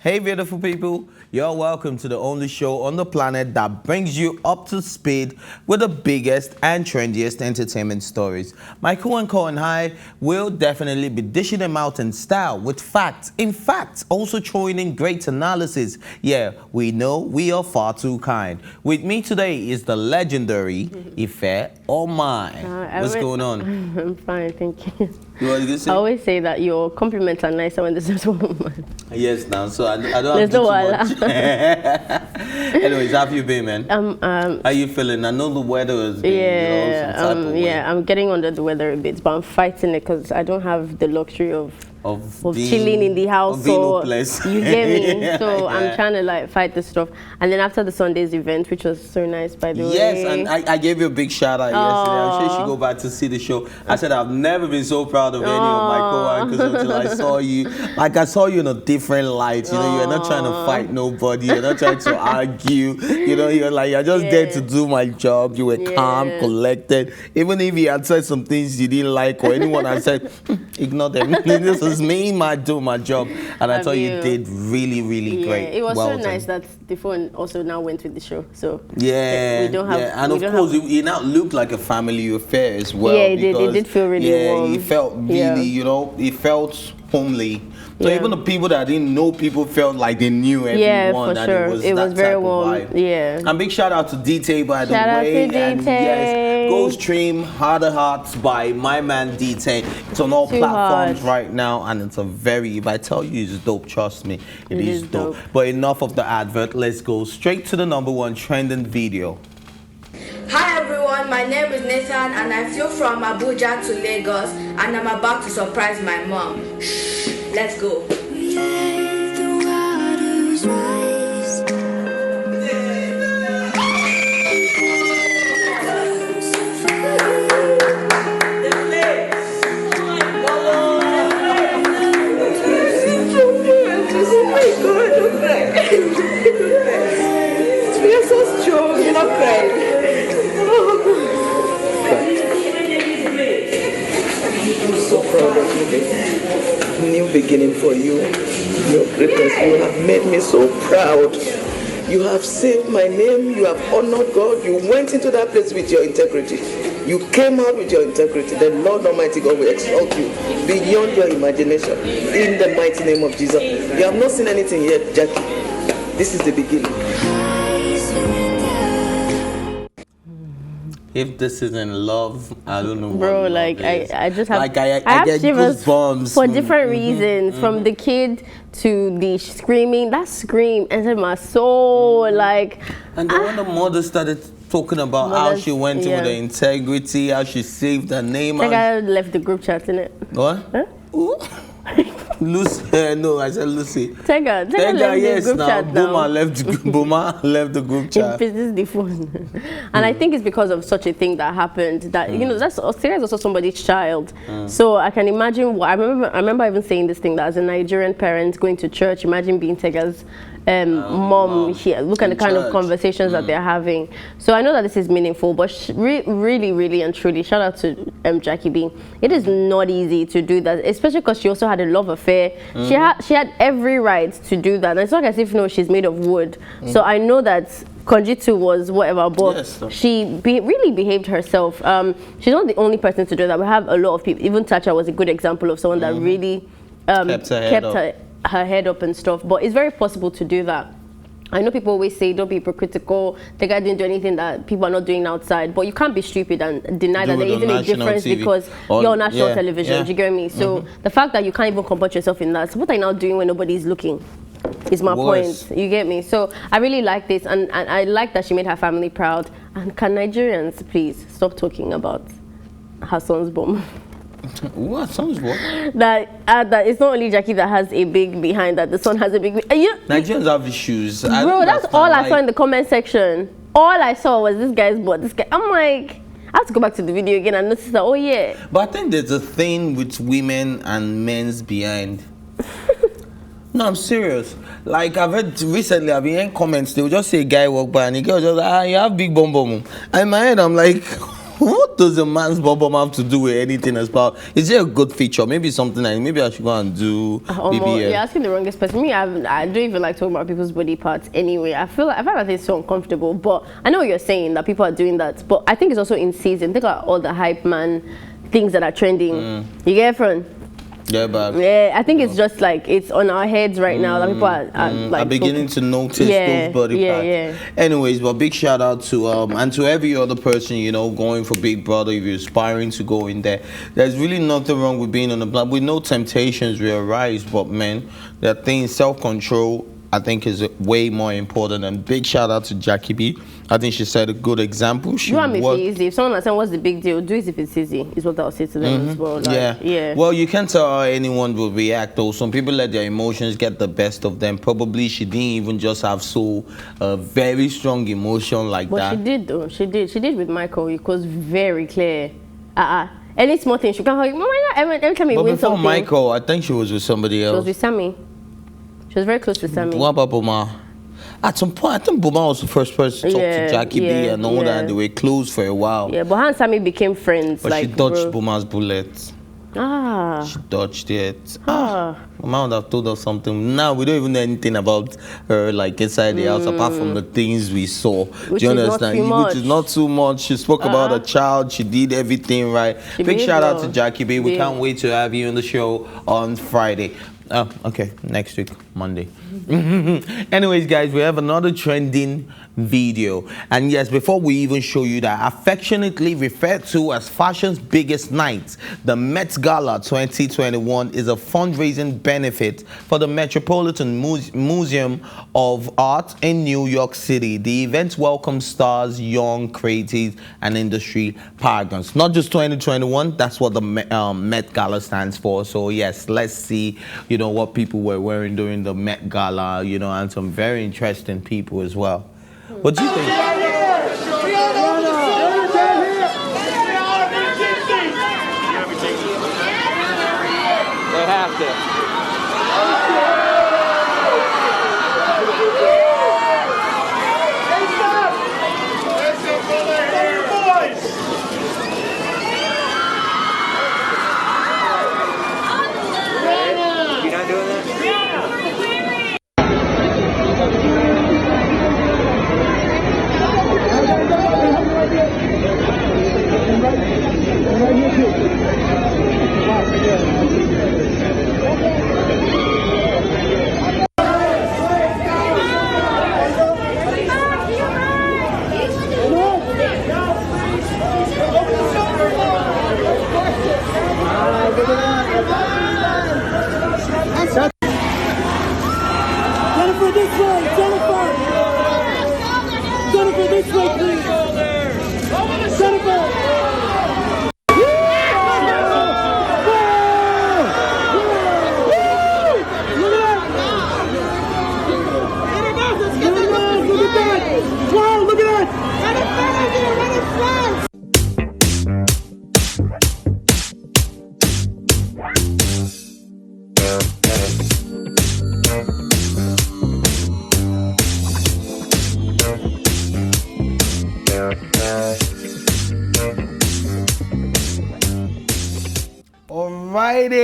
Hey beautiful people, you're welcome to the only show on the planet that brings you up to speed with the biggest and trendiest entertainment stories. Michael and Co and I will definitely be dishing them out in style with facts. In fact, also throwing in great analysis. Yeah, we know we are far too kind. With me today is the legendary Ife Omai. What's going on? I'm fine, thank you. You want to say? I always say that your compliments are nicer when there's a woman. Yes, now, so I don't There's have no to do too much. Anyways, how have you been, man? How you feeling? I know the weather has been, some type of way. I'm getting under the weather a bit, but I'm fighting it because I don't have the luxury of chilling in the house. So you get me? So I'm trying to like fight this stuff. And then after the Sunday's event, which was so nice, by the way. Yes, and I gave you a big shout out yesterday. I'm sure you should go back to see the show. I said I've never been so proud of any of my co-workers until I saw you. Like I saw you in a different light. You know, you're not trying to fight nobody. You're not trying to argue. You know, you're just there to do my job. You were calm, collected. Even if you had said some things you didn't like or anyone had said, ignore them. This is me, do my job. And I thought you did really, really great. It was so nice that the phone also now went with the show. So we don't have, and of course it now looked like a family affair as well. Yeah, it did feel really warm. It felt really, you know, it felt homely. So even the people that didn't know people felt like they knew everyone. Yeah, for sure. It was very warm. Yeah. And big shout out to D-Tay, by the way. Shout out to D-Tay. And yes, go stream Harder Hearts by my man D-Tay. It's on all platforms right now, and it's a very, if I tell you it's dope, trust me, it is dope. But enough of the advert. Let's go straight to the #1 trending video. Hi everyone, my name is Nathan and I flew from Abuja to Lagos and I'm about to surprise my mom. Let's go. We are so strong, you're not crying. I'm so proud of you. New beginning for you. Your greatness. You have made me so proud. You have saved my name. You have honored God. You went into that place with your integrity. You came out with your integrity. The Lord Almighty God will exalt you beyond your imagination. In the mighty name of Jesus. You have not seen anything yet, Jackie. This is the beginning. If this isn't love, I don't know. Bro, like I just have like I get shivers goosebumps for different reasons. From the kid to the screaming, that scream entered my soul. Like, and then when the mother started talking about how she went in with the integrity, how she saved her name. I think I left the group chat, innit? What? Huh? Lucy, no, I said Lucy. Tega left the group chat now. Boomer left the group chat. This is the phone. And I think it's because of such a thing that happened that, you know, Sarah is also somebody's child. So I can imagine, I remember even saying this thing that as a Nigerian parent going to church, imagine being Tega's mom here. Look at the kind of conversations that they're having. So I know that this is meaningful, but really, really and truly, shout out to Jackie B. It is not easy to do that, especially because she also had a love affair. She had every right to do that. And it's not as if she's made of wood. So I know that Konjitu was whatever, but she really behaved herself. She's not the only person to do that. We have a lot of people. Even Tacha was a good example of someone that really kept her head up and stuff. But it's very possible to do that. I know people always say don't be hypocritical, the guy didn't do anything that people are not doing outside, but you can't be stupid and deny that there isn't a difference because you're on national television. Do you get me? So the fact that you can't even comport yourself in that, so what are you now doing when nobody's looking? Is my point. You get me? So I really like this, and I like that she made her family proud. And can Nigerians please stop talking about her son's bomb? What songs? What? That it's not only Jackie that has a big behind, that the son has a big. Nigerians have issues. Bro, that's all I saw in the comment section. All I saw was this guy's butt. This guy. I'm like, I have to go back to the video again and notice that. Oh yeah. But I think there's a thing with women and men's behind. No, I'm serious. Like I've heard recently, I've been hearing comments. They will just say a guy walk by and the girl just like, you have big bum bum. And in my head, I'm like, what? what does a man's bottom have to do with anything as well? Is it a good feature? Maybe something like maybe I should go and do BBL. You're asking the wrongest person. Me, I don't even like talking about people's body parts anyway. I find that it's so uncomfortable. But I know what you're saying, that people are doing that. But I think it's also in season. Think about all the hype man things that are trending. You get it, friend? Yeah, but yeah, I think it's just like it's on our heads right now that people are like beginning to notice those body parts. Anyways, but big shout out to and to every other person, you know, going for Big Brother. If you're aspiring to go in there, there's really nothing wrong with being on the block. We know temptations will arise, but man, that thing, self-control, I think is way more important. And big shout out to Jackie B. I think she set a good example. She want me to be easy. If someone asks what's the big deal, do it if it's easy, is what I'll say to them as well. Like, yeah. Well, you can't tell how anyone will react though. Some people let their emotions get the best of them. Probably she didn't even just have very strong emotion like that. But she did though. She did with Michael. It was very clear. Any small thing, she can't hug. Every time he wins something. Before Michael, I think she was with somebody else. She was with Sammy. She was very close to Sammy. What about Boma? At some point, I think Boma was the first person to talk to Jackie B and all that, and they were close for a while. Yeah, but her and Sammy became friends. But she dodged Boma's bullet. She dodged it. Mama would have told us something. Now we don't even know anything about her, like inside the house, apart from the things we saw. Which Do you is understand? Which is not too much. She spoke about a child. She did everything right. Big shout out to Jackie B. We can't wait to have you on the show on Friday. Oh, okay. Next week, Monday. Anyways, guys, we have another trending video. And yes, before we even show you that, affectionately referred to as fashion's biggest night, the Met Gala 2021 is a fundraising benefit for the Metropolitan Museum of Art in New York City. The event welcomes stars, young creatives, and industry paragons. Not just 2021, that's what the Met Gala stands for. So yes, let's see, you know, what people were wearing during the Met Gala, you know, and some very interesting people as well. What do you think? They have to.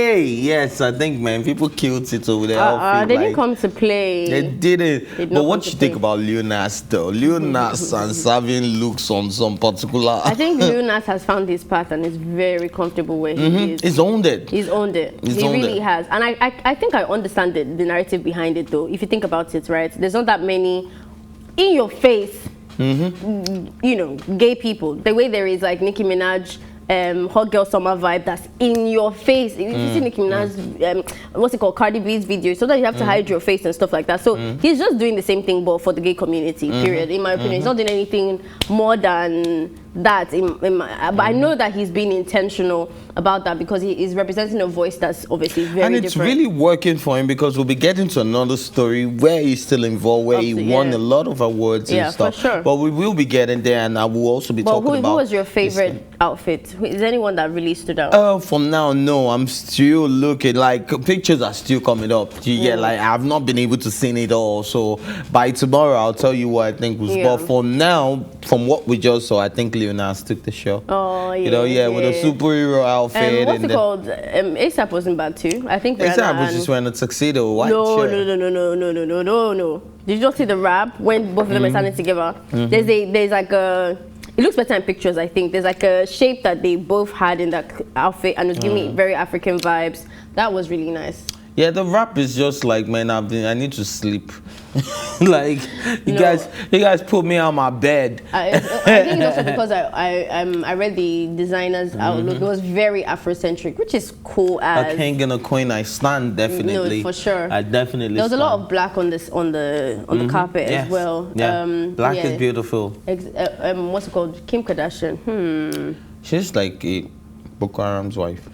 Yes, I think, man, people killed it over there. They didn't come to play. They didn't. But what you think about Lil Nas, though? Lil Nas and serving looks on some particular... I think Lil Nas has found his path and is very comfortable where he is. He's owned it. He really has. And I think I understand the narrative behind it, though. If you think about it, right? There's not that many in your face, you know, gay people. The way there is, like, Nicki Minaj... hot girl summer vibe that's in your face. If you see Nicki Minaj, what's it called, Cardi B's video, so that you have to hide your face and stuff like that. So he's just doing the same thing, but for the gay community. Period. In my opinion, he's not doing anything more than that. But I know that he's being intentional about that because he is representing a voice that's obviously very different. And it's really working for him because we'll be getting to another story where he's still involved, where he won a lot of awards and stuff. For sure. But we will be getting there, and I will also be talking about... Who was your favorite outfit? Is there anyone that really stood out? For now, no. I'm still looking. Like, pictures are still coming up. Like, I've not been able to see it all. So by tomorrow, I'll tell you what I think was. But for now, from what we just saw, I think Lil Nas took the show. Oh, yeah. You know, yeah, with a superhero outfit. What's it called? ASAP wasn't bad too. I think ASAP was just wearing a tuxedo, white shirt. No. Did you not see the rap when both of them are standing together? There's like a. It looks better in pictures, I think. There's like a shape that they both had in that outfit, and it was giving me very African vibes. That was really nice. Yeah, the rap is just like, man, I need to sleep. Like, you guys put me on my bed. I think it's also because I read the designer's outlook. It was very Afrocentric, which is cool as. A king and a queen, I stand definitely. No, for sure. I definitely. There was a lot of black on the carpet as well. Yeah. Black is beautiful. What's it called? Kim Kardashian. She's like a Boko Haram's wife.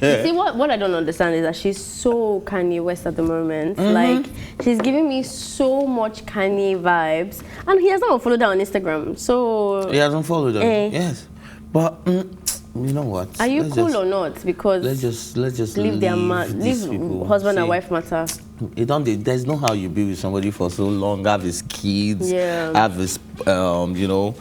See, what I don't understand is that she's so Kanye West at the moment. Like, she's giving me so much Kanye vibes. And he has not followed her on Instagram, so... He hasn't followed her, yes. But, you know what? Are you cool or not? Because... Let's just leave their husband and wife matter. There's no how you be with somebody for so long, have his kids, have his, you know,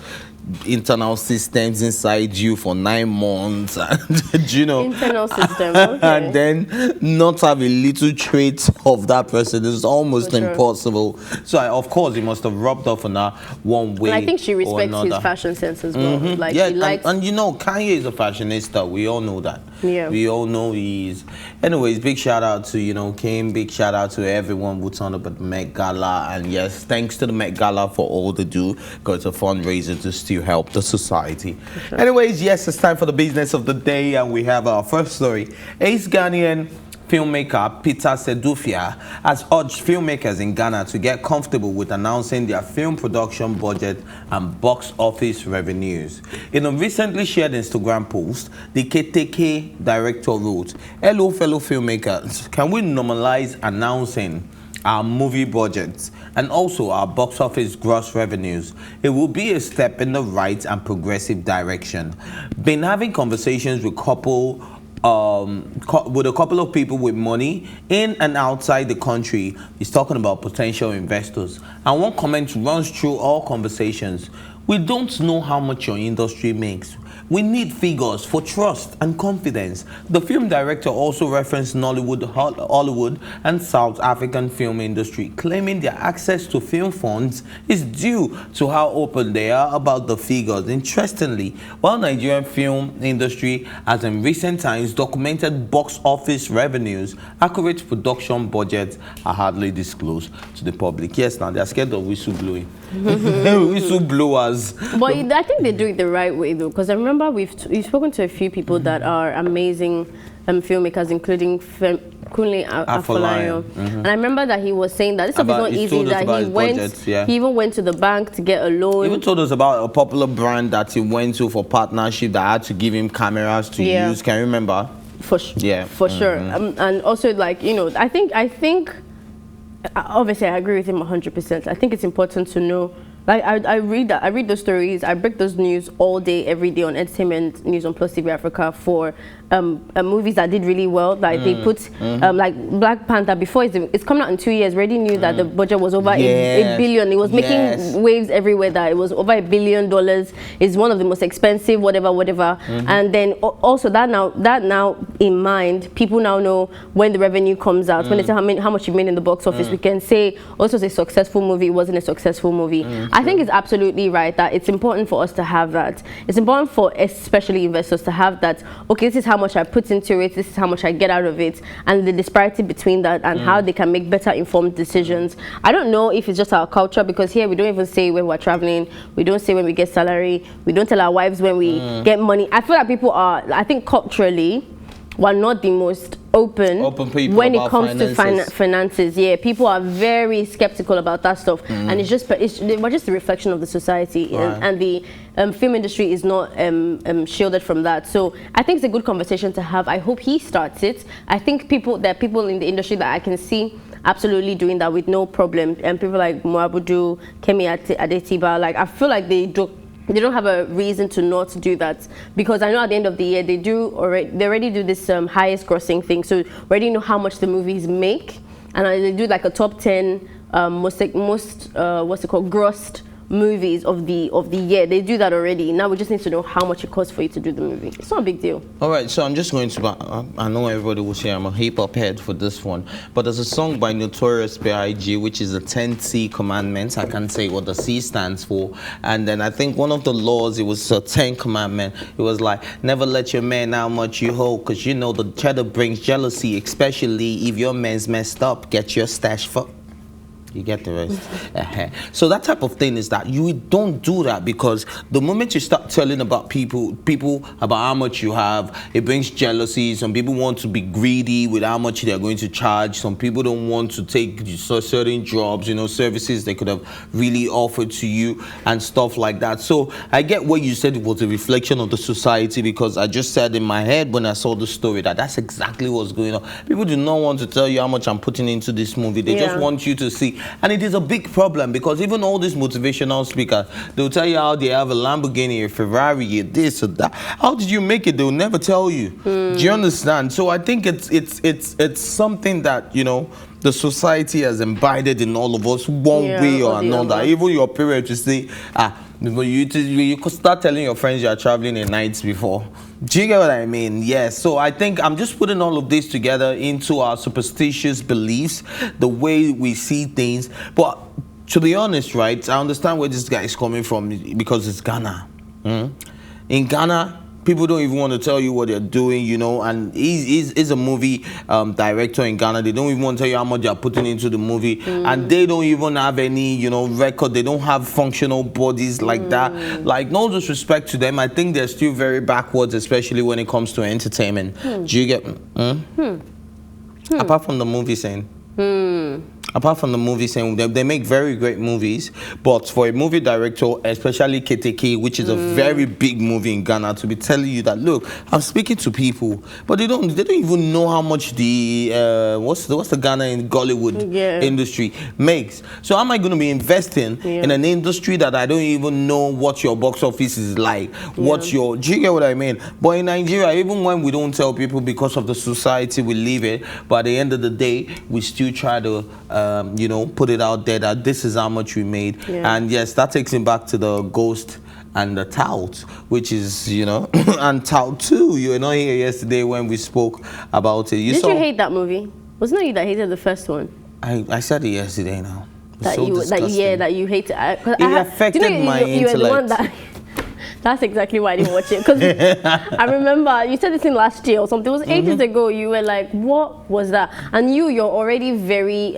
internal systems inside you for 9 months, and you know, internal system, okay. And then not have a little trait of that person is almost impossible. So of course, he must have rubbed off on her one way. And I think she respects his fashion sense as well. Like, yeah, he likes and you know, Kanye is a fashionista. We all know that. Yeah, we all know he is. Anyways, big shout out to, you know, Kim. Big shout out to everyone who turned up at the Met Gala, and yes, thanks to the Met Gala for all they do, because it's a fundraiser to still help the society. Sure. Anyways, yes, it's time for the business of the day, and we have our first story. Ace Ghanaian filmmaker Peter SEDUFIA has urged filmmakers in Ghana to get comfortable with announcing their film production budget and box office revenues. In a recently shared Instagram post, the KTK director wrote, "Hello fellow filmmakers, can we normalize announcing our movie budgets and also our box office gross revenues? It will be a step in the right and progressive direction. Been having conversations with a couple of people with money in and outside the country. He's talking about potential investors. And one comment runs through all conversations. We don't know how much your industry makes. We need figures for trust and confidence." The film director also referenced Nollywood, Hollywood, and South African film industry, claiming their access to film funds is due to how open they are about the figures. Interestingly, while Nigerian film industry has in recent times documented box office revenues, accurate production budgets are hardly disclosed to the public. Yes, now they're scared of whistleblowing. Whistleblowers. But I think they do it the right way though, because I remember we've spoken to a few people that are amazing filmmakers, including Kunle Afolayan. And I remember that he was saying that this stuff is not easy, that he even went to the bank to get a loan. He even told us about a popular brand that he went to for partnership that had to give him cameras to use. Can you remember? For sure. For sure. And also, like, you know, I think obviously I agree with him 100%. I think it's important to know. Like, I read those stories, I break those news all day, every day on entertainment news on PlusTvAfrica for movies that did really well. Like they put like Black Panther, before it's coming out in 2 years, already knew that the budget was over $1 billion. It was making waves everywhere that it was over $1 billion. It's one of the most expensive, whatever. And then also that now in mind, people now know when the revenue comes out, when they say how much you made in the box office, we can say also it's a successful movie, it wasn't a successful movie. I think it's absolutely right that it's important for us to have that. It's important for especially investors to have that, okay, this is how much I put into it, this is how much I get out of it, and the disparity between that and how they can make better informed decisions. I don't know if it's just our culture, because here we don't even say when we're traveling, we don't say when we get salary, we don't tell our wives when we get money. I feel like people are, I think culturally, we're not the most open people when it comes to finances. Yeah, people are very skeptical about that stuff, and we're just a reflection of the society, and the film industry is not shielded from that. So I think it's a good conversation to have. I hope he starts it. I think there are people in the industry that I can see absolutely doing that with no problem, and people like Moabudu, Kemi Adetiba, like I feel like they don't have a reason to not do that, because I know at the end of the year they already do this highest grossing thing, so already know how much the movies make, and they do like a top 10 most what's it called, grossed movies of the year. They do that already. Now we just need to know how much it costs for you to do the movie. It's not a big deal. All right, so I'm just going to. I know everybody will say I'm a hip hop head for this one, but there's a song by Notorious B.I.G. which is the 10C commandments. I can't say what the C stands for, and then I think one of the laws, it was a 10 commandment. It was like, never let your man know how much you hold, because you know the cheddar brings jealousy, especially if your man's messed up. Get your stash for. You get the rest. So that type of thing is that you don't do that, because the moment you start telling about people about how much you have, it brings jealousy. Some people want to be greedy with how much they're going to charge. Some people don't want to take certain jobs, you know, services they could have really offered to you and stuff like that. So I get what you said, it was a reflection of the society, because I just said in my head when I saw the story that that's exactly what's going on. People do not want to tell you how much I'm putting into this movie. They just want you to see. And it is a big problem, because even all these motivational speakers, they'll tell you how they have a Lamborghini, a Ferrari, a this or that. How did you make it? They'll never tell you. Do you understand? So I think it's something that, you know, the society has imbibed in all of us one way or another. Even your parents will say, you could start telling your friends you are traveling in nights before. Do you get what I mean? Yes. So I think I'm just putting all of this together into our superstitious beliefs, the way we see things. But to be honest, right, I understand where this guy is coming from, because it's Ghana. In Ghana, people don't even want to tell you what they're doing, you know, and he's a movie director in Ghana. They don't even want to tell you how much they're putting into the movie, and they don't even have any, you know, record. They don't have functional bodies like that. Like, no disrespect to them, I think they're still very backwards, especially when it comes to entertainment. Do you get apart from the movie scene? Apart from the movie scene, they make very great movies, but for a movie director, especially Keteke, which is a very big movie in Ghana, to be telling you that, look, I'm speaking to people, but they don't even know how much the what's the Ghana in Gollywood industry makes. So am I going to be investing in an industry that I don't even know what your box office is like? What's your, do you get what I mean? But in Nigeria, even when we don't tell people because of the society we live in, but at the end of the day, we still try to you know, put it out there that this is how much we made. And yes, that takes him back to the ghost and the tout, which is, you know, and tout too. You were not here yesterday when we spoke about it. Did you hate that movie? Wasn't it you that hated the first one? I said it yesterday now. That you hated it. It affected my intellect. You were the one that that's exactly why I didn't watch it, because I remember you said this in last year or something. It was ages ago. You were like, what was that? And you're already very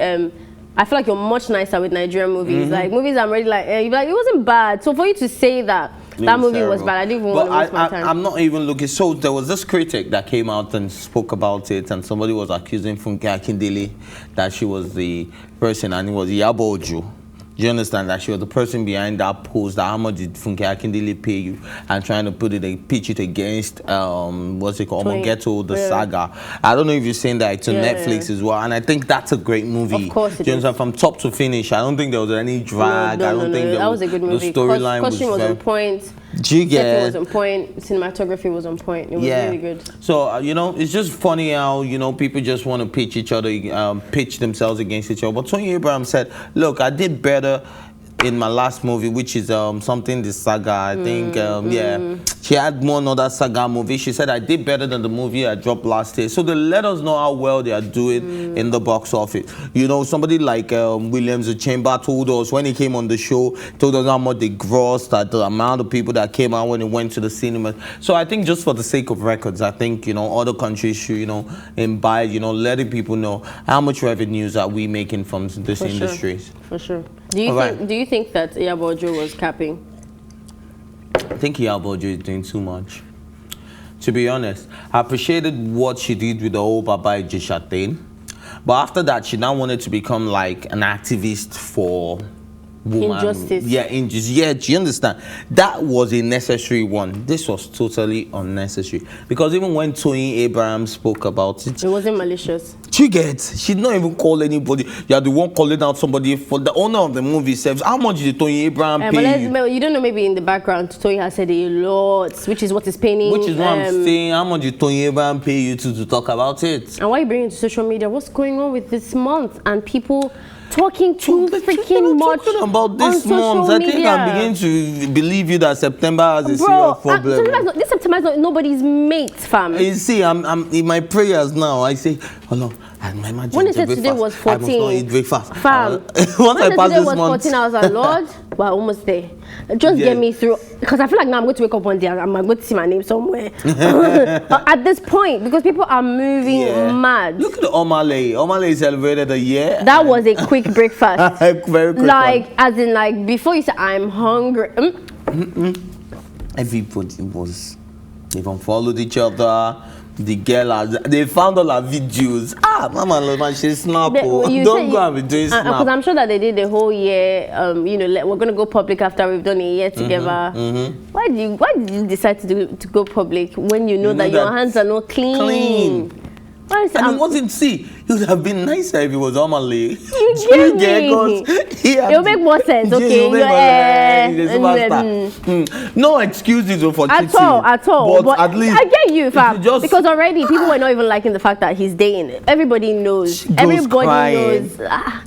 I feel like you're much nicer with Nigerian movies. Like movies I'm already like, you're like, it wasn't bad. So for you to say that that movie was bad, I didn't even want to waste my time. I'm not even looking. So there was this critic that came out and spoke about it, and somebody was accusing Funke Akindele that she was the person, and it was Iyabo Ojo. Do you understand that she was the person behind that post, that how much did Funke Akindele pay you, and trying to pitch it against what's it called, Omogeto, the saga. I don't know if you've seen that, it's on Netflix as well, and I think that's a great movie. Of course it is. From top to finish. I don't think there was any drag. I don't think that was a good movie. The storyline was on point. Setting was on point. Cinematography was on point. It was really good. So you know, it's just funny how, you know, people just want to pitch each other, pitch themselves against each other. But Tony Abraham said, "Look, I did better in my last movie, which is something the saga. I think she had one other saga movie. She said I did better than the movie I dropped last year. So they let us know how well they are doing in the box office. You know, somebody like Williams the Chamber told us when he came on the show, told us how much they grossed, that the amount of people that came out when they went to the cinema. So I think just for the sake of records, I think, you know, other countries should, you know, imbibe, you know, letting people know how much revenues are we making from this industry. For sure. Do you think that Iyabo Ojo was capping? I think Iyabo Ojo is doing too much. To be honest, I appreciated what she did with the whole Baba Ijesha thing, but after that, she now wanted to become like an activist for woman. Injustice. Do you understand? That was a necessary one. This was totally unnecessary, because even when Tony Abraham spoke about it, it wasn't malicious. She did not even call anybody. You are the one calling out somebody. For the owner of the movie says, how much did Tony Abraham pay you? You don't know, maybe in the background, Tony has said a lot, which is what is paining. Which is what I'm saying. How much did Tony Abraham pay you to talk about it? And why are you bringing it to social media? What's going on with this month? And people talking too freaking much talking about this month. I think I'm beginning to believe you that September has a serious problem. This September is not nobody's mate, fam. You see, I'm in my prayers now. I say, oh no, my imagine when it said today was 14, I must not eat breakfast. Fam, once I pass this month, 14, I was like, Lord, we're almost there. Just get me through, because I feel like now I'm going to wake up one day and I'm going to see my name somewhere. At this point, because people are moving mad. Look at the Omale. Omale celebrated a year. That was a quick breakfast. Very quick like, one. as in, like, before you say, I'm hungry. Everybody was, they've unfollowed each other. The girl, they found all her videos. Mama, she's snap. Don't go and be doing snap. Because I'm sure that they did the whole year. You know, we're gonna go public after we've done a year together. Why did you decide to go public when you know that your hands are not clean? And it wasn't, see, it would have been nicer if it was Omale. You get me. It'll make more sense, okay? No excuses for cheating. At all. But at least I get you, fam. Because already people were not even liking the fact that he's dating. Everybody knows. Everybody knows.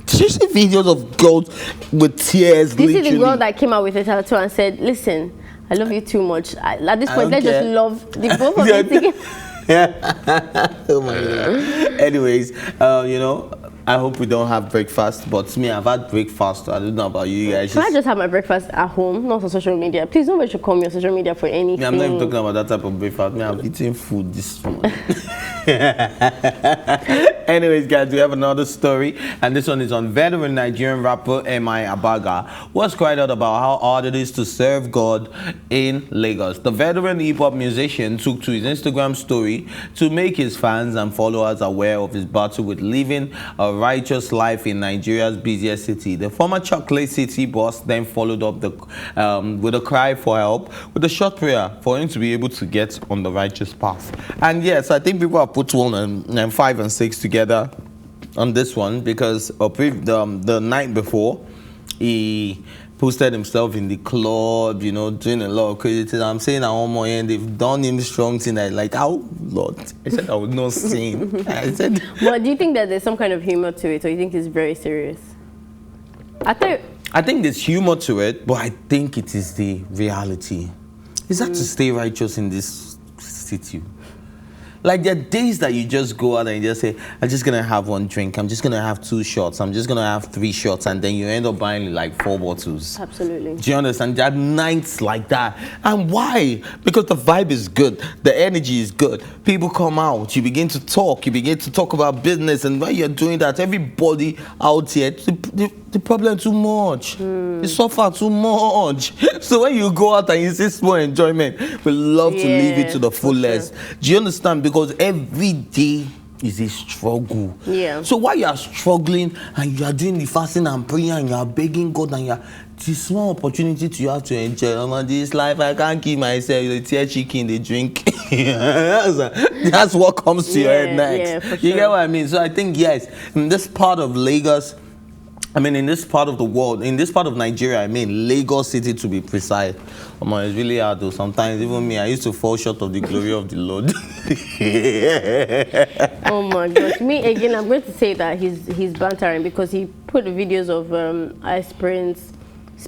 Did you see videos of girls with tears? This is the girl that came out with a tattoo and said, listen, I love you too much. At this point, let's just love the both of you together. Oh my God. Anyways, you know, I hope we don't have breakfast, but me, I've had breakfast. I don't know about you guys. Can I just have my breakfast at home, not on social media? Please, nobody should call me on social media for anything. I'm not even talking about that type of breakfast. Me, I'm eating food this morning. Anyways, guys, we have another story, and this one is on veteran Nigerian rapper M.I. Abaga, who has cried out about how hard it is to serve God in Lagos. The veteran hip-hop musician took to his Instagram story to make his fans and followers aware of his battle with living a righteous life in Nigeria's busiest city. The former chocolate city boss then followed up with a cry for help with a short prayer for him to be able to get on the righteous path. And yes, I think people have put 1 and 5 and 6 together on this one, because the night before he posted himself in the club, you know, doing a lot of crazy things. I'm saying at one more end, they've done him strong tonight. Like, how, Lord? I said I would not sing. I said. Well, do you think that there's some kind of humor to it, or you think it's very serious? I think there's humor to it, but I think it is the reality. Is that to stay righteous in this city? Like, there are days that you just go out and you just say, I'm just going to have 1 drink. I'm just going to have 2 shots. I'm just going to have 3 shots. And then you end up buying like 4 bottles. Absolutely. Do you understand? There are nights like that. And why? Because the vibe is good. The energy is good. People come out. You begin to talk. You begin to talk about business. And when you're doing that, everybody out here, the problem too much. You suffer too much. So when you go out and you see small enjoyment, we love to live it to the fullest. Sure. Do you understand? Because every day is a struggle. Yeah. So while you are struggling and you are doing the fasting and prayer and you are begging God and you are, it's a small opportunity to you have to enjoy this life. I can't keep myself. The tear chicken, the drink. That's what comes to your head next. Yeah, for sure. You get what I mean? So I think, yes, in this part of Lagos, I mean, in this part of the world, in this part of Nigeria, I mean, Lagos City to be precise. It's really hard though. Sometimes even me, I used to fall short of the glory of the Lord. Oh my gosh. Me, again, I'm going to say that he's bantering because he put videos of ice prints,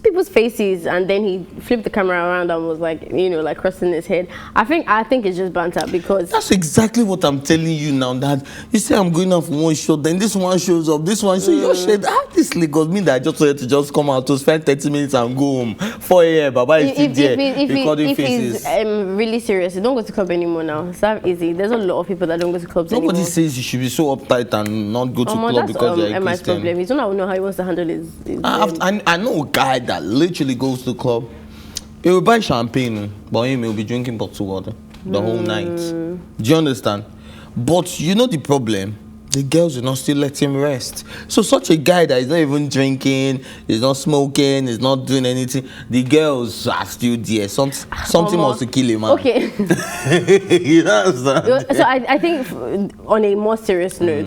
people's faces, and then he flipped the camera around and was like, you know, like crossing his head. I think it's just banter because that's exactly what I'm telling you now. That you say I'm going out for 1 shot, then this one shows up, this one. So your shit, this Lagos mean that I just wanted to just come out to spend 30 minutes and go home. 4 a.m. Baba is still there recording faces. If he's really serious, you don't go to club anymore now. It's that easy. There's a lot of people that don't go to clubs anymore. Nobody says you should be so uptight and not go to club because you're a Christian. Problem. He's not know how he wants to handle his I know a guy that literally goes to the club. He will buy champagne, but he will be drinking bottled water the whole night. Do you understand? But you know the problem? The girls will not still let him rest. So such a guy that is not even drinking, is not smoking, is not doing anything, the girls are still there. Something wants to kill him, man. Okay. You understand? So I think on a more serious note,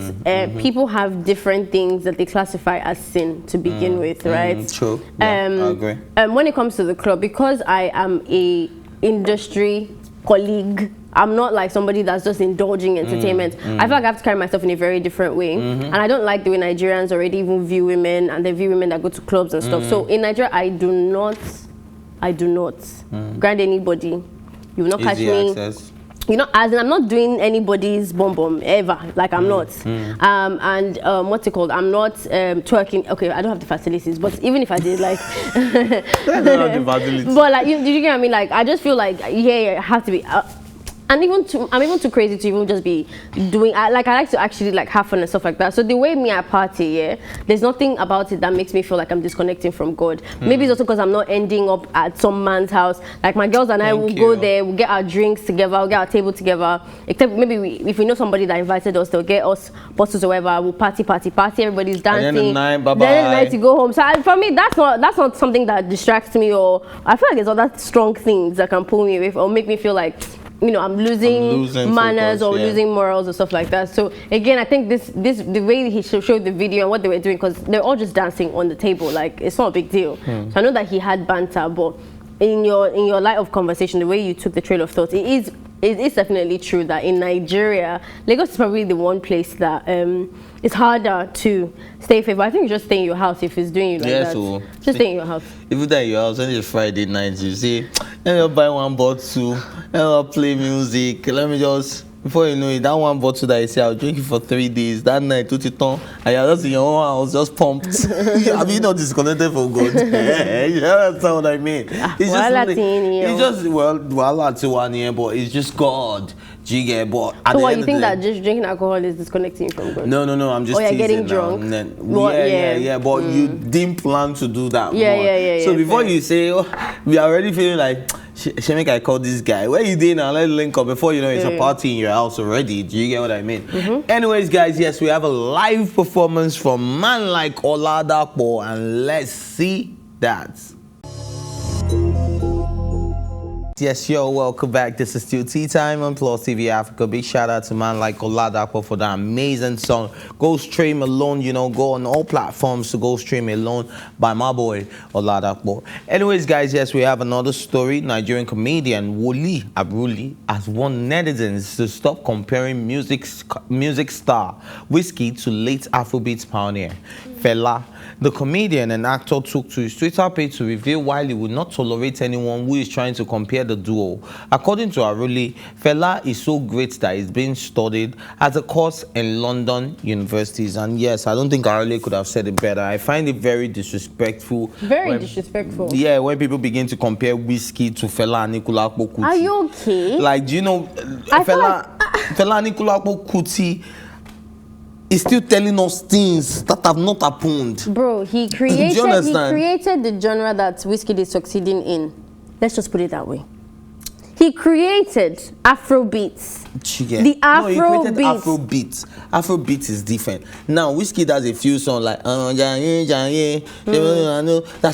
people have different things that they classify as sin to begin with, right? True. Yeah, I agree. When it comes to the club, because I am a industry colleague I'm not like somebody that's just indulging entertainment. I feel like I have to carry myself in a very different way. And I don't like the way Nigerians already even view women, and they view women that go to clubs and stuff. So in Nigeria, I do not grant anybody. You will not catch me. Access. You know, as in, I'm not doing anybody's bum ever. Like, I'm not. What's it called? I'm not twerking. Okay, I don't have the facilities, but even if I did, like, but like, you get what I mean? Like, I just feel like, yeah, I have to be. And I'm even too crazy to even just be doing. I like to actually like have fun and stuff like that. So the way I party, yeah, there's nothing about it that makes me feel like I'm disconnecting from God. Maybe it's also because I'm not ending up at some man's house. Like my girls and I will go there, we'll get our drinks together, we'll get our table together. Except maybe if we know somebody that invited us, they'll get us bottles or whatever. We'll party. Everybody's dancing. And then the night, bye-bye. Then the night to go home. So for me, that's not something that distracts me, or I feel like there's other strong things that can pull me away or make me feel like, you know, I'm losing manners focus, or losing morals or stuff like that. So again, I think the way he showed the video and what they were doing, because they're all just dancing on the table, like it's not a big deal. So I know that he had banter, but in your light of conversation, the way you took the trail of thought, it is definitely true that in Nigeria, Lagos is probably the one place that it's harder to stay safe. But I think you just stay in your house if it's doing you like that. So just stay in your house. Even that in your house, when it's Friday night, you say, let me buy one bottle, let me play music, let me just, before you know it, that one bottle that you say, I'll drink it for 3 days, that night, and you're just in your own house, just pumped. Have you not disconnected from God? You understand what I mean? It's just, but it's just God. Do you get? But so what, you think that just drinking alcohol is disconnecting you from God? No, I'm just teasing. You're getting drunk. Yeah, but you didn't plan to do that. Yeah. So before you say, oh, we are already feeling like, Shemek, I call this guy. Where you did now? Let's link up. Before you know, it's a party in your house already. Do you get what I mean? Anyways, guys, yes, we have a live performance from man like Oladapo, and let's see that. Yes, yo, welcome back. This is still Tea Time on PlusTvAfrica. Big shout out to man like Oladapo for that amazing song. Go Stream Alone, you know, go on all platforms to Go Stream Alone by my boy Oladapo. Anyways, guys, yes, we have another story. Nigerian comedian Woli Arole has warned netizens to stop comparing music star Wizkid to late Afrobeat pioneer Fela. The comedian and actor took to his Twitter page to reveal why he would not tolerate anyone who is trying to compare the duo. According to Arole, Fela is so great that he's being studied as a course in London universities. And yes, I don't think Arole could have said it better. I find it very disrespectful. Very disrespectful. Yeah, when people begin to compare Wizkid to Fela and Anikulapo Kuti. Are you okay? Like, do you know, Fela and Anikulapo Kuti is still telling us things that have not happened. Bro, he created the genre that Wizkid is succeeding in. Let's just put it that way. He created Afrobeats. The Afrobeats. Afrobeats is different. Now, Wizkid has a few songs like that's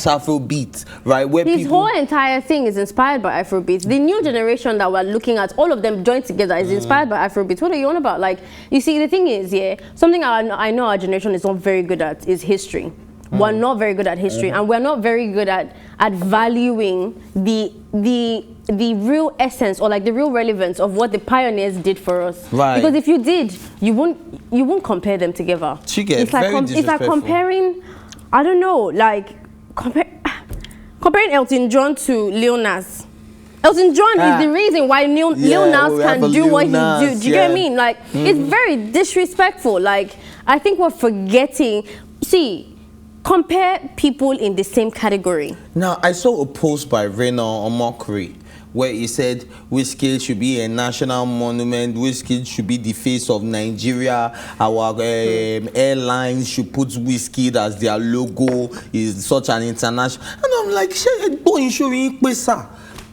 Afrobeat, right? Where his whole entire thing is inspired by Afrobeats. The new generation that we're looking at, all of them joined together, is inspired by Afrobeats. What are you on about? Like, you see, the thing is, something I know our generation is not very good at is history. We're not very good at history, and we're not very good at valuing the real essence, or like the real relevance of what the pioneers did for us. Right. Because if you did, you won't compare them together. It's like comparing, I don't know, like comparing Elton John to Lil Nas. Elton John is the reason why Lil Nas can do what he do. Do you get what I mean? Like, it's very disrespectful. Like, I think we're forgetting. See, compare people in the same category. Now, I saw a post by Rena Omokri where he said Wizkid should be a national monument, Wizkid should be the face of Nigeria, our airlines should put Wizkid as their logo, is such an international. And I'm like,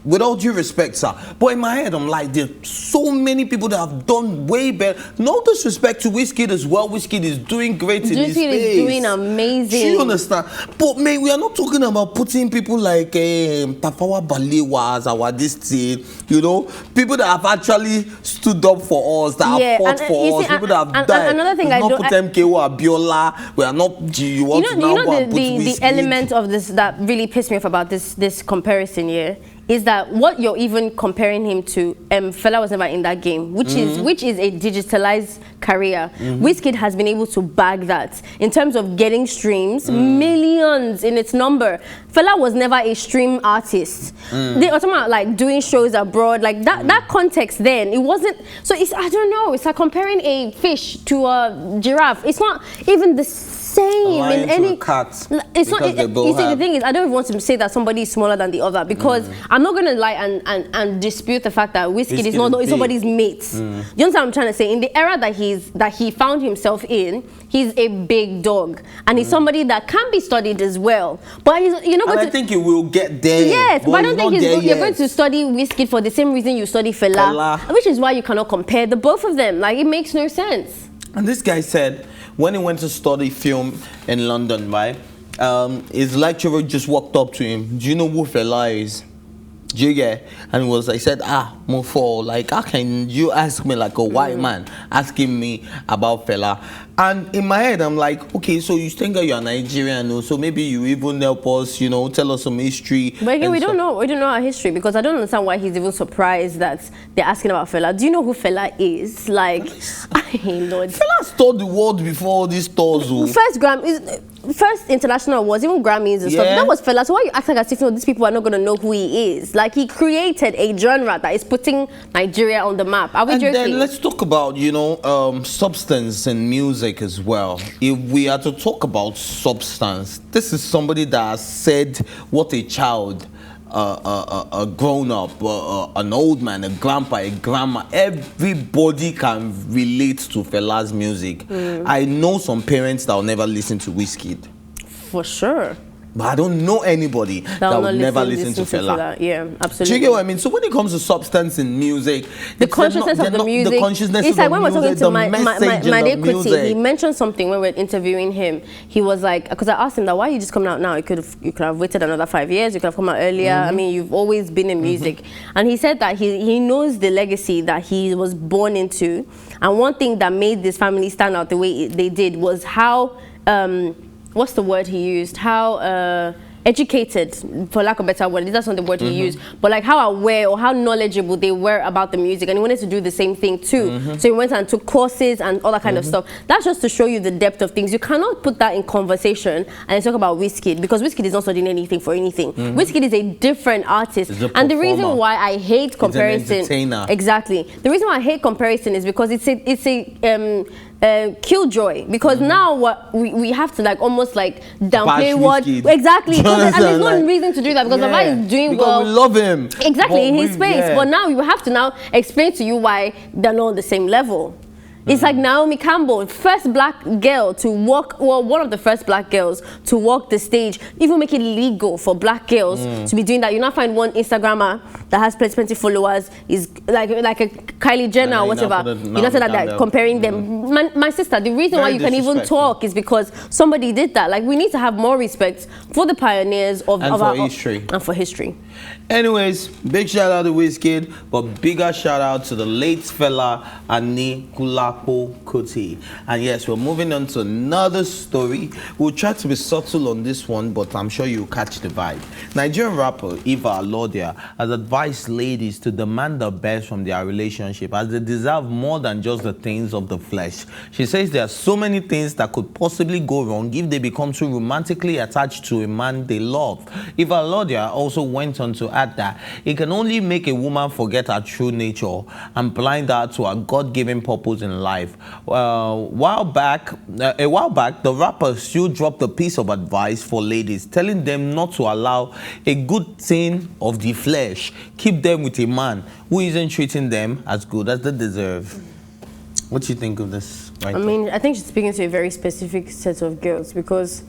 with all due respect, sir, but in my head, I'm like, there's so many people that have done way better. No disrespect to Wizkid as well. Wizkid is doing great in his space. Wizkid is doing amazing. Do you understand? But, man, we are not talking about putting people like Tafawa Balewa as our this thing, you know? People that have actually stood up for us, that have fought for us, people that have died. Another thing I don't... put MKO Abiola. We are not... You want to now go and put Wizkid. The element of this that really pissed me off about this comparison, is that what you're even comparing him to, Fela was never in that game, which is a digitalized career. Wizkid has been able to bag that in terms of getting streams, millions in its number. Fela was never a stream artist. They were talking about like doing shows abroad, like that context. Then it wasn't. So it's, I don't know. It's like comparing a fish to a giraffe. It's not even the same in any cat. It's not. You see, the thing is, I don't want to say that somebody is smaller than the other, because I'm not going to lie and dispute the fact that Wizkid is not somebody's mate. You understand what I'm trying to say? In the era that he found himself in, he's a big dog, and he's somebody that can be studied as well. But you're not going to. I think you will get there. Yes, but I don't think you're going to study Wizkid for the same reason you study Fela, which is why you cannot compare the both of them. Like, it makes no sense. And this guy said, when he went to study film in London, right, his lecturer just walked up to him. Do you know who Fela is? Do you get? And I said, Mofo, like, how can you ask me like a white man asking me about Fela? And in my head, I'm like, okay, so you think you're Nigerian, so maybe you even help us, you know, tell us some history. But again, we don't know our history, because I don't understand why he's even surprised that they're asking about Fela. Do you know who Fela is? Like, Lord. Fela toured the world before all these tours. First international awards, even Grammys and stuff. That was Fela. So why are you acting as if these people are not going to know who he is? Like, he created a genre that is putting Nigeria on the map. Are we joking? And then let's talk about, you know, substance in music as well. If we are to talk about substance, this is somebody that has said what a child, a grown-up, an old man, a grandpa, a grandma, everybody can relate to Fela's music. I know some parents that will never listen to Wizkid. For sure. But I don't know anybody that would never listen to Fela. Yeah, absolutely. Do you get what I mean? So when it comes to substance in music, the consciousness of the music, it's like when we're talking to my Kuti, he mentioned something when we were interviewing him. He was like, because I asked him that, why are you just coming out now? You could have waited another 5 years. You could have come out earlier. I mean, you've always been in music. And he said that he knows the legacy that he was born into. And one thing that made this family stand out the way they did was how what's the word he used? How educated, for lack of a better word, that's not the word he used, but like how aware or how knowledgeable they were about the music, and he wanted to do the same thing too. So he went and took courses and all that kind of stuff. That's just to show you the depth of things. You cannot put that in conversation and talk about Wizkid, because Wizkid is not studying anything for anything. Wizkid is a different artist, and the reason why I hate comparison, exactly, the reason why I hate comparison is because it's a killjoy, because now what we have to like almost like downplay what exactly, and there's no reason to do that, because Baba is doing well. We love him exactly in his space, but now you have to now explain to you why they're not on the same level. It's like Naomi Campbell, first black girl to walk, well, one of the first black girls to walk the stage, even make it legal for black girls to be doing that. You now find one Instagrammer that has plenty followers, is like a Kylie Jenner or whatever. You know that they're comparing them. My sister, the reason why you can even talk is because somebody did that. Like, we need to have more respect for the pioneers of our history. And for history. Anyways, big shout out to Wizkid, but bigger shout out to the late Fela Anikulapo Kuti. And yes, we're moving on to another story. We'll try to be subtle on this one, but I'm sure you'll catch the vibe. Nigerian rapper Eva Alordiah has advised ladies to demand the best from their relationship, as they deserve more than just the things of the flesh. She says there are so many things that could possibly go wrong if they become too romantically attached to a man they love. Eva Alordiah also went on to add that it can only make a woman forget her true nature and blind her to her God-given purpose in life. A while back, the rapper still dropped a piece of advice for ladies, telling them not to allow a good thing of the flesh keep them with a man who isn't treating them as good as they deserve. What do you think of this? I mean, I think she's speaking to a very specific set of girls, because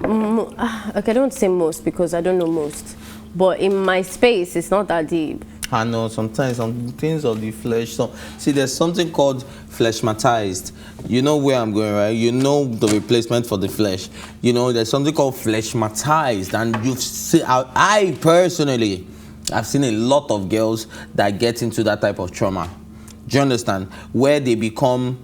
okay, I don't want to say most because I don't know most. But in my space, it's not that deep. I know sometimes some things of the flesh. So, see, there's something called fleshmatized. You know where I'm going, right? You know the replacement for the flesh. You know, there's something called fleshmatized, and you've seen. I personally, I've seen a lot of girls that get into that type of trauma. Do you understand? Where they become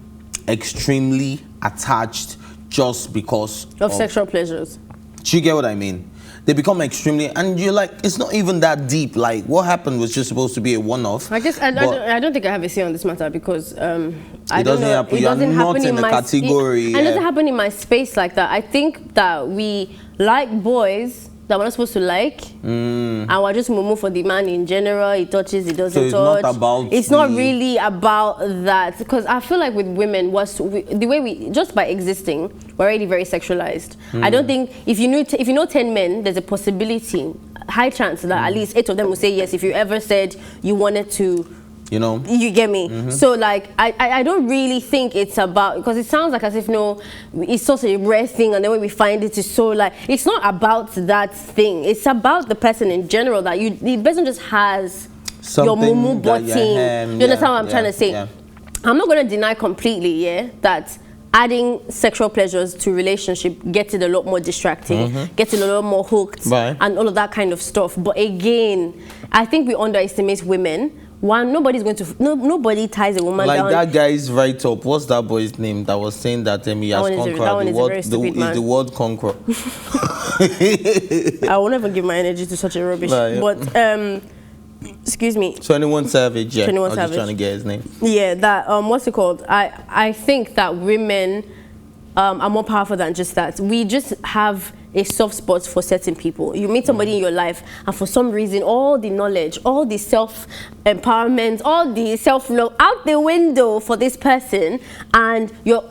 extremely attached just because of sexual pleasures. Do you get what I mean? they become extremely, and you're like, it's not even that deep. Like, what happened was just supposed to be a one-off. I don't think I have a say on this matter because it doesn't happen. It doesn't happen in the category. And it doesn't happen in my space like that. I think that we like boys that we're not supposed to like, and we're just mumu for the man in general. He touches, he doesn't touch. Not about it's not really about that, because I feel like with women, the way we just by existing, we're already very sexualized. I don't think if you know 10 men, there's a possibility, high chance that at least 8 of them will say yes if you ever said you wanted to. You know, you get me. So like I don't really think it's about, because it sounds like as if it's such a rare thing, and then when we find it is so like, it's not about that thing, it's about the person in general, that the person just has something, your mumu button. You understand what I'm trying to say? I'm not going to deny completely that adding sexual pleasures to relationship gets it a lot more distracting, gets it a lot more hooked, and all of that kind of stuff. But again, I think we underestimate women. One, nobody ties a woman down. Like that guy's right up. What's that boy's name that was saying that he has conquered the world conqueror? I will never give my energy to such a rubbish. But excuse me. 21 Savage. Yeah, 21 Savage. I was just trying to get his name. Yeah, that what's it called? I think that women are more powerful than just that. We just have a soft spot for certain people. You meet somebody in your life, and for some reason, all the knowledge, all the self-empowerment, all the self-love out the window for this person, and you're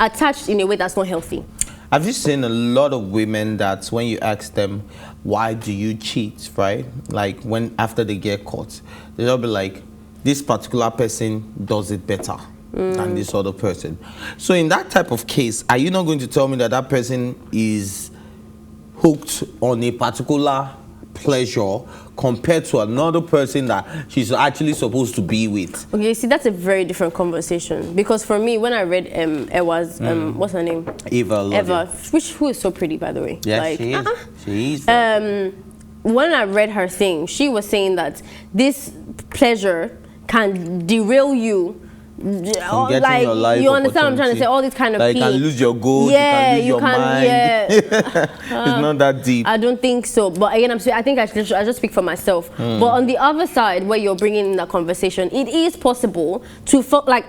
attached in a way that's not healthy. Have you seen a lot of women that when you ask them, why do you cheat, right? Like after they get caught, they'll be like, this particular person does it better than this other person. So in that type of case, are you not going to tell me that that person is hooked on a particular pleasure compared to another person that she's actually supposed to be with? Okay, see, that's a very different conversation, because for me, when I read Ewa's what's her name? Eva, who is so pretty, by the way. Yes, like, she is. When I read her thing, she was saying that this pleasure can derail you. Like, you understand what I'm trying to say? All these kind of like, you can lose your goals, you can lose your mind. It's not that deep. I don't think so. But again, I think I just speak for myself. But on the other side, where you're bringing in that conversation, it is possible to like.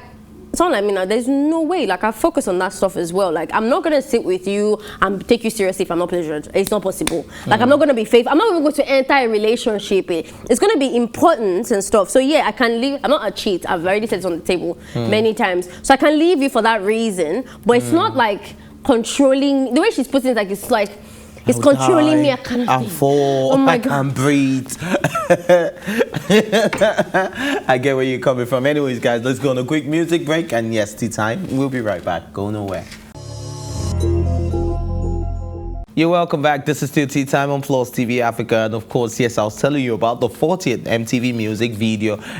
Someone like me now, there's no way. Like, I focus on that stuff as well. Like, I'm not gonna sit with you and take you seriously if I'm not pleasured. It's not possible. Like, I'm not gonna be faithful. I'm not even going to enter a relationship. It's gonna be important and stuff. So yeah, I can leave. I'm not a cheat. I've already said it on the table many times. So I can leave you for that reason. But it's not like controlling. The way she's putting it, like it's like. It's controlling me. I can't fall. Oh my I God. can't breathe. I get where you're coming from. Anyways, guys, let's go on a quick music break. And yes, tea time. We'll be right back. Go nowhere. You're welcome back. This is still Tea Time on PlusTvAfrica, and of course, yes, I was telling you about the 40th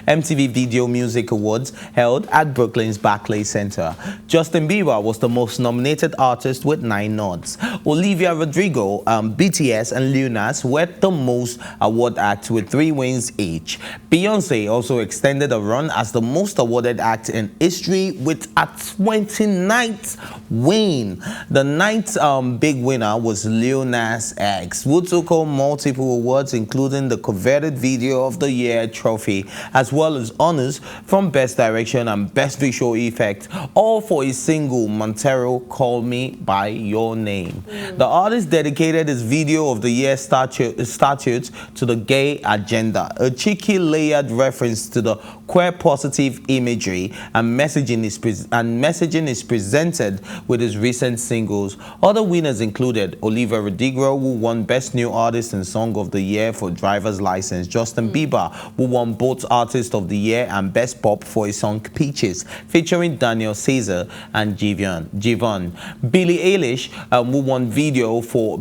MTV Video Music Awards held at Brooklyn's Barclays Center. Justin Bieber was the most nominated artist with 9 nods. Olivia Rodrigo, BTS, and Lil Nas were the most award acts with 3 wins each. Beyonce also extended a run as the most awarded act in history with a 29th win. The 9th big winner was Lil Nas X, who took home multiple awards, including the coveted Video of the Year trophy, as well as honors from Best Direction and Best Visual Effect, all for his single Montero, Call Me By Your Name. The artist dedicated his Video of the Year statute to the gay agenda, a cheeky layered reference to the queer positive imagery and messaging is presented with his recent singles. Other winners included Olivia Rodrigo, who won Best New Artist and Song of the Year for Driver's License; Justin Bieber, who won both Artist of the Year and Best Pop for his song Peaches, featuring Daniel Caesar and Jivon. Billie Eilish, who won video for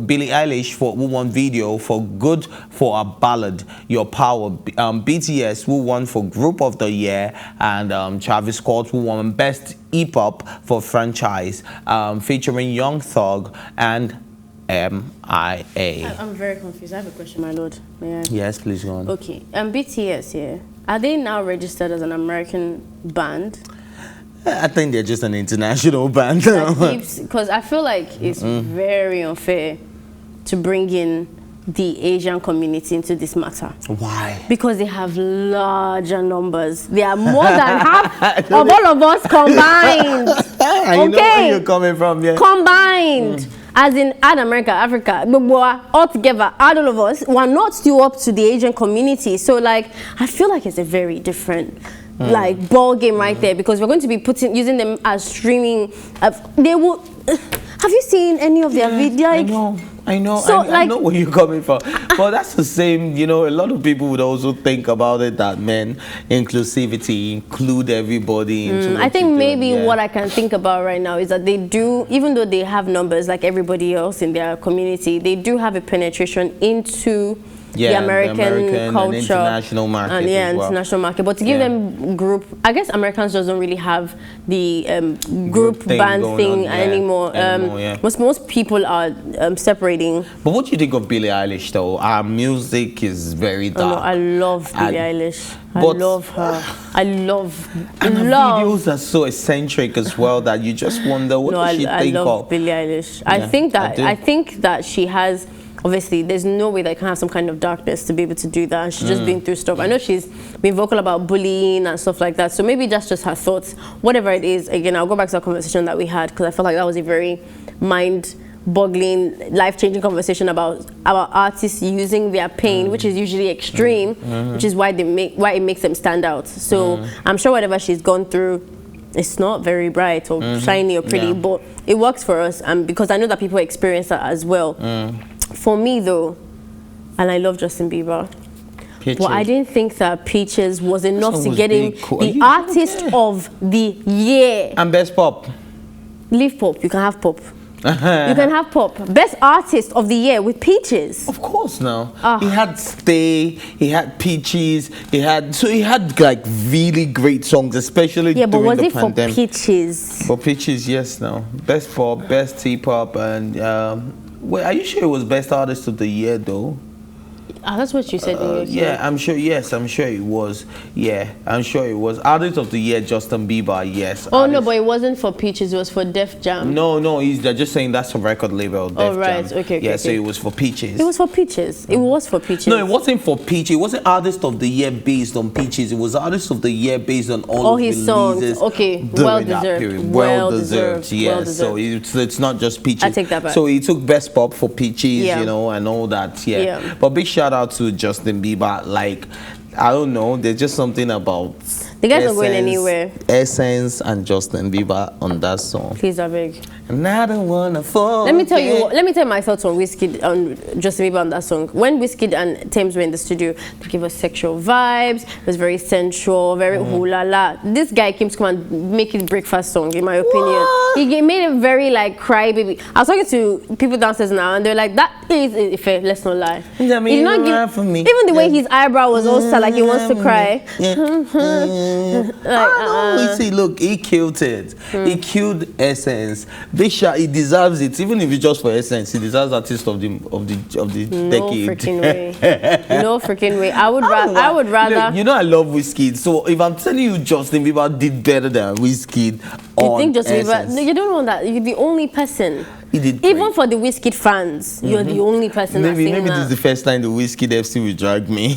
Good for a Ballad, Your Power. BTS, who won for Group of the Year, and Travis Scott, who won Best Hip-Hop for Franchise, featuring Young Thug and MIA. I'm very confused. I have a question, my lord. May I? Yes, please go on. Okay. BTS, yeah. Are they now registered as an American band? I think they're just an international band. Because I feel like it's very unfair to bring in the Asian community into this matter. Why? Because they have larger numbers. They are more than half of all of us combined. I know where you're coming from, yeah. Combined. As in, add America, Africa, all together, add all of us, we're not still up to the Asian community. So, like, I feel like it's a very different, like, ball game right there, because we're going to be using them as streaming. They will. Have you seen any of their videos? I know. So, I know where you're coming from. But that's the same, you know, a lot of people would also think about it that inclusivity, include everybody into I think maybe what I can think about right now is that they do, even though they have numbers like everybody else in their community, they do have a penetration into the American culture, and international market, and as well. International market. But to give them group, I guess Americans don't really have the group band thing anymore. Most people are separating. But what do you think of Billie Eilish, though? Her music is very dark. Oh, no, I love Billie Eilish. I love her. I love. And her videos are so eccentric as well that you just wonder what does she think of. I love Billie Eilish. I think that she has. Obviously, there's no way that I can have some kind of darkness to be able to do that. And she's just been through stuff. I know she's been vocal about bullying and stuff like that. So maybe that's just her thoughts. Whatever it is, again, I'll go back to our conversation that we had, because I felt like that was a very mind-boggling, life-changing conversation about artists using their pain, which is usually extreme, which is why it makes them stand out. So I'm sure whatever she's gone through, it's not very bright or shiny or pretty, but it works for us. And because I know that people experience that as well. For me, though, and I love Justin Bieber, well, I didn't think that Peaches was enough to get him the artist of the year. And best pop. Leave pop. You can have pop. You can have pop. Best artist of the year with Peaches. Of course, now. He had Stay, he had Peaches, he had like really great songs, especially during the pandemic. Yeah, but was it for Peaches? For Peaches, yes, now. Best pop, best T-pop, and wait, are you sure it was best artist of the year, though? That's what you said. Yeah, I'm sure. Yes, I'm sure it was. Yeah, I'm sure it was. Artist of the year, Justin Bieber. Yes. Oh no, but it wasn't for Peaches. It was for Def Jam. No, they're just saying that's a record label. Def right. Jam. Okay. Yeah, so it was for Peaches. It was for Peaches. It was for Peaches. No, it wasn't for Peaches. It wasn't artist of the year based on Peaches. It was artist of the year based on all his songs. Okay, well deserved. Well deserved. Yeah. So it's not just Peaches. I take that back. So he took best pop for Peaches, you know, and all that. Yeah. But big shout out to Justin Bieber. Like, I don't know, there's just something about the guys are going anywhere. Essence and Justin Bieber on that song. Please, I beg. And I don't wanna fall. Let me tell you my thoughts on Wizkid, on Justin Bieber on that song. When Wizkid and Thames were in the studio, they gave us sexual vibes. It was very sensual, very hula la. This guy came to come and make his breakfast song, in my opinion. What? He made it very like cry baby. I was talking to people downstairs now, and they're like, "That is fair. Let's not lie." He's not for me. Even the way his eyebrow was also like he wants to cry. You see, look, he killed it. He killed Essence. Big shot, he deserves it. Even if it's just for Essence, he deserves artist of the decade. No freaking way. No freaking way. I would rather. Look, you know I love Wizkid. So if I'm telling you Justin Bieber did better than Wizkid, you think Justin Bieber? No, you don't know that. You're the only person. He did even for the Wizkid fans, you're the only person that's saying that. Maybe this is the first time the Wizkid FC will drag me.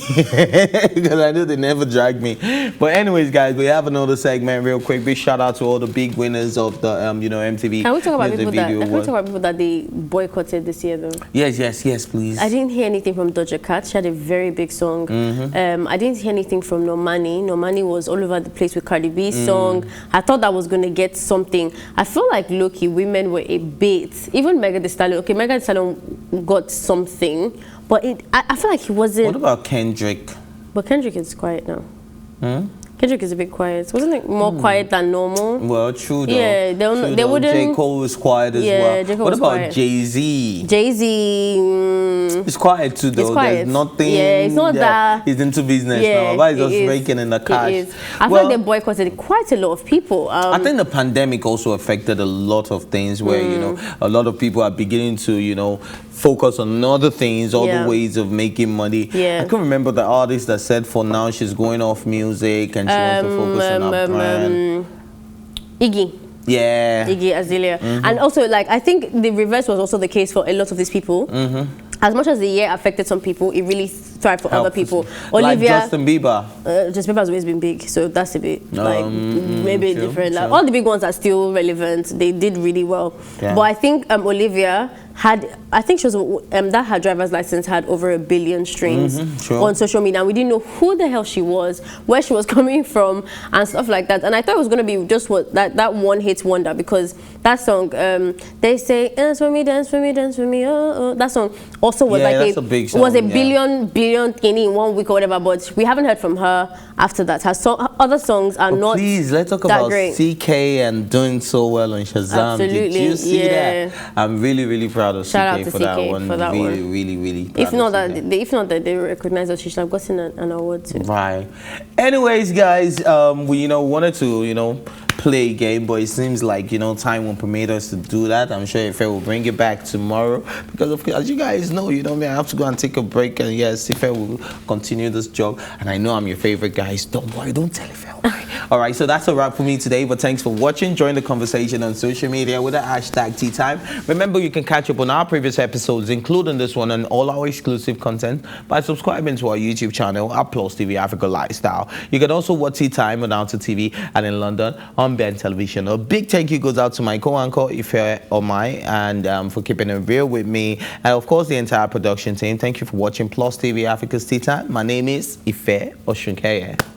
Because I know they never drag me. But anyways, guys, we have another segment real quick. Big shout out to all the big winners of the MTV. Can we talk about people that they boycotted this year though? Yes, please. I didn't hear anything from Doja Cat. She had a very big song. I didn't hear anything from Normani. Normani was all over the place with Cardi B's song. I thought that was gonna get something. I feel like low-key women were a bit. Even Megan Thee Stallion. Okay, Megan Thee Stallion got something, but I feel like he wasn't. What about Kendrick? But Kendrick is quiet now. Kendrick is a bit quiet. Wasn't it more quiet than normal? Well, true though. Yeah, they wouldn't. J. Cole was quiet as well. J. Cole what was about quiet. Jay-Z? Jay-Z. It's quiet too though. It's quiet. There's nothing. Yeah, it's not that. He's into business now. But he's just raking in the cash. I feel like they boycotted quite a lot of people. I think the pandemic also affected a lot of things where, you know, a lot of people are beginning to, you know, focus on other things, other ways of making money. I can remember the artist that said for now she's going off music and she wants to focus on her brand. Iggy. Yeah. Iggy Azalea. And also, like, I think the reverse was also the case for a lot of these people. as much as the year affected some people, it really thrived for other people. Like Olivia, Justin Bieber. Justin Bieber has always been big, so that's a bit like maybe true, different. Like, true. all the big ones are still relevant. They did really well. Yeah. But I think Olivia had, I think she was that her driver's license had over 1 billion streams on social media, and we didn't know who the hell she was, where she was coming from, and stuff like that. And I thought it was going to be just what that one hit wonder, because that song, they say dance for me, dance for me, dance for me, oh, oh. That song also was like a big song, was a billion in 1 week or whatever. But we haven't heard from her after that. Her other songs are not. Please, let's talk about CK and doing so well on Shazam. Absolutely. Did you see that? I'm really proud of Shout out CK to for that CK one. for that really proud if not of that, CK. if not that they recognize us, she should have gotten an award too. Right. Anyways, guys, we wanted to play a game, but it seems like time won't permit us to do that. I'm sure Ife will bring it back tomorrow, because of course, as you guys know, I have to go and take a break, and yes, Ife will continue this job, and I know I'm your favorite, guys. Don't worry, don't tell Ife. All right, so that's a wrap for me today, but thanks for watching. Join the conversation on social media with the hashtag TEATIME. Remember, you can catch up on our previous episodes, including this one, and all our exclusive content by subscribing to our YouTube channel at PlusTvAfrica Lifestyle. You can also watch TEATIME on Alta TV and in London on Ben Television. A big thank you goes out to my co-anchor Ife Omai, and for keeping it real with me, and of course the entire production team. Thank you for watching PlusTvAfrica's TEATIME. My name is Ife Oshunkeye.